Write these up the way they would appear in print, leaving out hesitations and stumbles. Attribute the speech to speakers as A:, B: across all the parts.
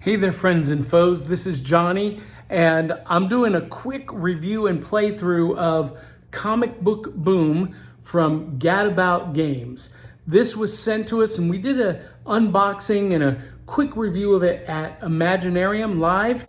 A: Hey there, friends and foes. This is Johnny, and I'm doing a quick review and playthrough of Comic Book Boom from Gadabout Games. This was sent to us, and we did an unboxing and a quick review of it at Imaginarium Live.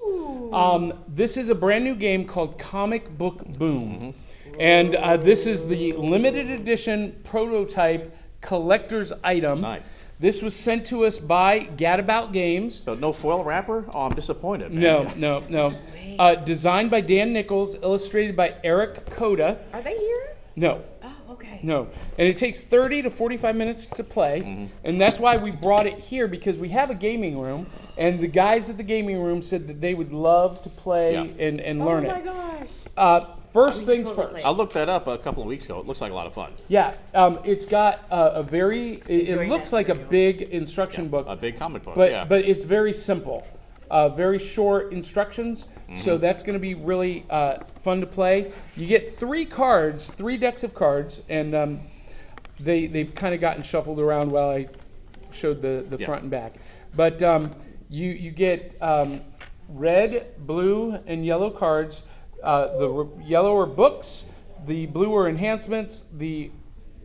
A: This is a brand new game called Comic Book Boom, and this is the limited edition prototype collector's item.
B: Nice.
A: This was sent to us by Gadabout Games.
B: So no foil wrapper? Oh, I'm disappointed, man.
A: No. Designed by Dan Nichols, illustrated by Eric Koda.
C: Are they here?
A: No.
C: Oh, okay.
A: No. And it takes 30 to 45 minutes to play. And that's why we brought it here, because we have a gaming room. And the guys at the gaming room said that they would love to play and learn it.
C: Oh my gosh.
A: First things first.
B: I looked that up a couple of weeks ago. It looks like a lot of fun.
A: Yeah. It's got a very, it looks like a big instruction book.
B: A big comic book,
A: But it's very simple. Very short instructions. So that's going to be really fun to play. You get 3 decks of cards, and they've kind of gotten shuffled around while I showed the front and back. But you get red, blue, and yellow cards. The yellow are books, the blue are enhancements, the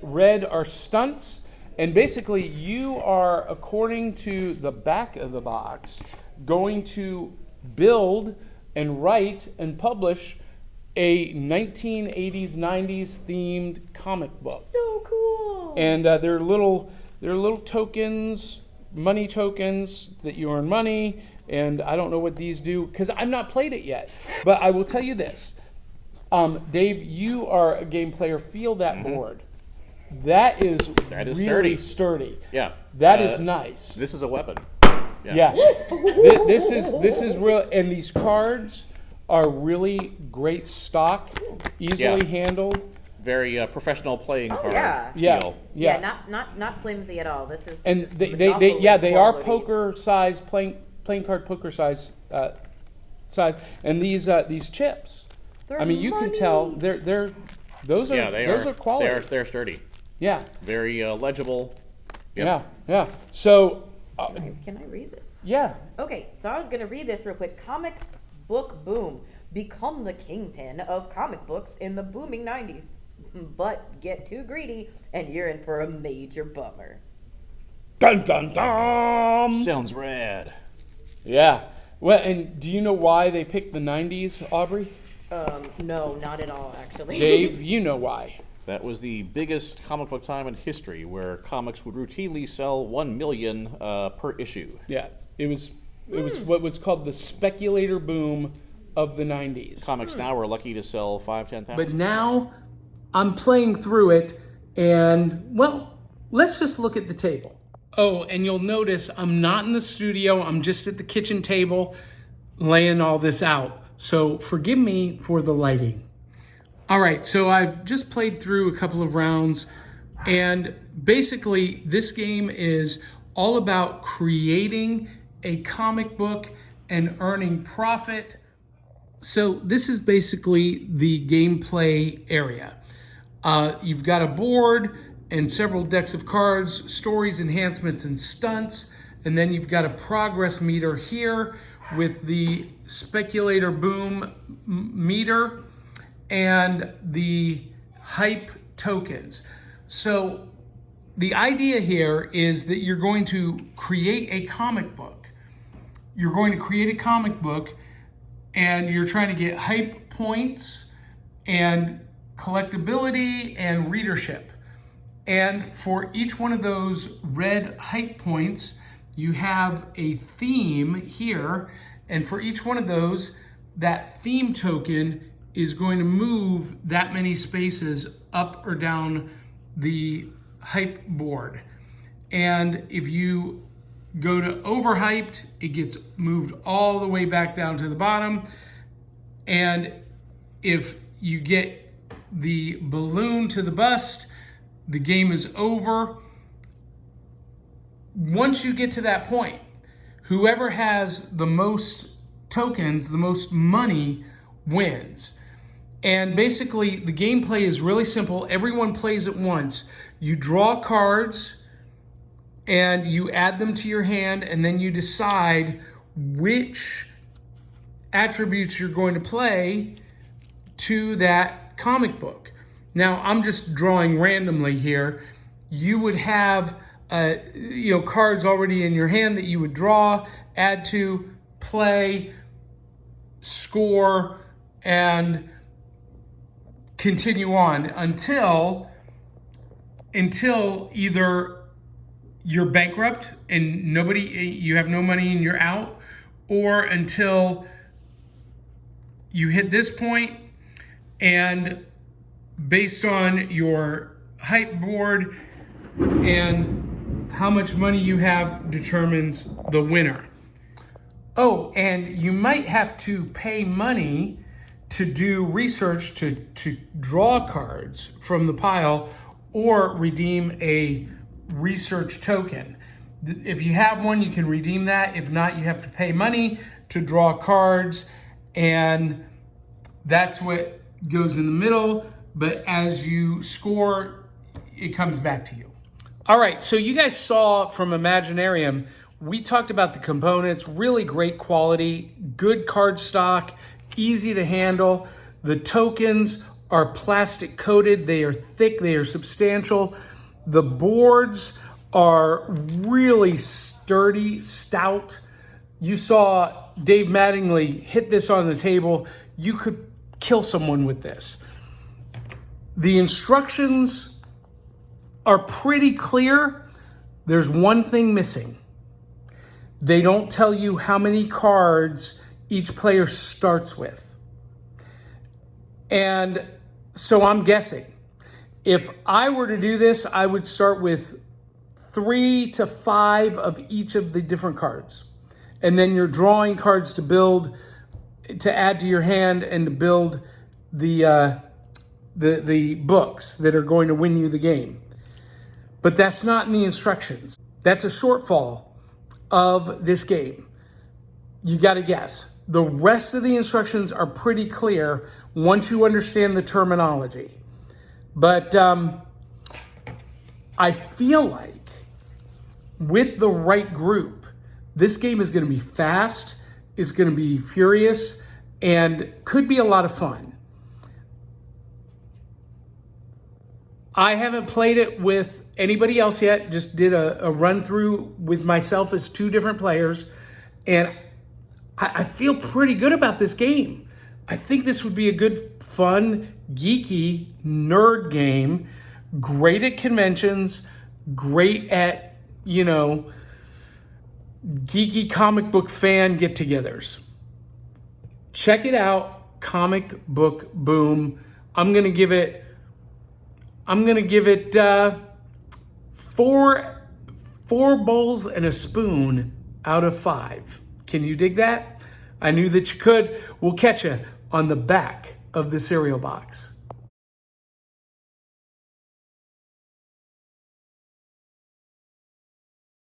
A: red are stunts, and basically you are, according to the back of the box, going to build and write and publish a 1980s, 90s themed comic book.
C: So cool.
A: And they're little tokens, money tokens that you earn money. And I don't know what these do because I've not played it yet. But I will tell you this. Dave, you are a game player. Feel that board. That is really sturdy.
B: Yeah.
A: That is nice.
B: This is a weapon.
A: Yeah. This is real. And these cards are really great stock, easily handled.
B: Very professional playing card
A: Yeah.
C: Yeah. Not flimsy at all. This is.
A: And they are poker size playing card poker size, and these chips. I mean, you can tell those are quality.
B: They're sturdy.
A: Yeah.
B: Very legible. Yep.
A: Yeah. So.
C: Can I read this?
A: Yeah.
C: Okay, so I was gonna read this real quick. Comic Book Boom. Become the kingpin of comic books in the booming 90s. But get too greedy, and you're in for a major bummer.
A: Dun dun dun.
B: Sounds rad.
A: Yeah. Well, and do you know why they picked the 90s, Aubrey?
C: No, not at all, actually.
A: Dave, you know why.
B: That was the biggest comic book time in history, where comics would routinely sell 1 million per issue.
A: Yeah. It was what was called the speculator boom of the 90s.
B: Comics now are lucky to sell 5,000-10,000.
A: But now I'm playing through it, and, well, let's just look at the table. Oh, and you'll notice I'm not in the studio. I'm just at the kitchen table laying all this out. So forgive me for the lighting. All right, so I've just played through a couple of rounds, and basically this game is all about creating a comic book and earning profit. So this is basically the gameplay area. You've got a board and several decks of cards, stories, enhancements, and stunts. And then you've got a progress meter here with the speculator boom meter and the hype tokens. So the idea here is that you're going to create a comic book. You're going to create a comic book, and you're trying to get hype points and collectability and readership. And for each one of those red hype points, you have a theme here. And for each one of those, that theme token is going to move that many spaces up or down the hype board. And if you go to overhyped, it gets moved all the way back down to the bottom. And if you get the balloon to the bust, the game is over. Once you get to that point, whoever has the most tokens, the most money, wins. And basically, the gameplay is really simple. Everyone plays at once. You draw cards, and you add them to your hand, and then you decide which attributes you're going to play to that comic book. Now, I'm just drawing randomly here. You would have cards already in your hand that you would draw, add to, play, score, and continue on until either you're bankrupt and you have no money and you're out, or until you hit this point, and based on your hype board and how much money you have determines the winner. Oh, and you might have to pay money to do research to draw cards from the pile or redeem a research token. If you have one, you can redeem that. If not, you have to pay money to draw cards, and that's what goes in the middle. But as you score, it comes back to you. All right, so you guys saw from Imaginarium, we talked about the components, really great quality, good card stock, easy to handle. The tokens are plastic coated, they are thick, they are substantial. The boards are really sturdy, stout. You saw Dave Mattingly hit this on the table. You could kill someone with this. The instructions are pretty clear. There's one thing missing. They don't tell you how many cards each player starts with. And so I'm guessing. If I were to do this, I would start with 3 to 5 of each of the different cards. And then you're drawing cards to add to your hand and to build the books that are going to win you the game. But that's not in the instructions. That's a shortfall of this game. You got to guess. The rest of the instructions are pretty clear once you understand the terminology. But I feel like with the right group, this game is going to be fast, is going to be furious, and could be a lot of fun. I haven't played it with anybody else yet, just did a run through with myself as 2 different players, and I feel pretty good about this game. I think this would be a good, fun, geeky, nerd game. Great at conventions, great at, geeky comic book fan get-togethers. Check it out, Comic Book Boom. I'm gonna give it 4 bowls and a spoon out of 5. Can you dig that? I knew that you could. We'll catch you on the back of the cereal box.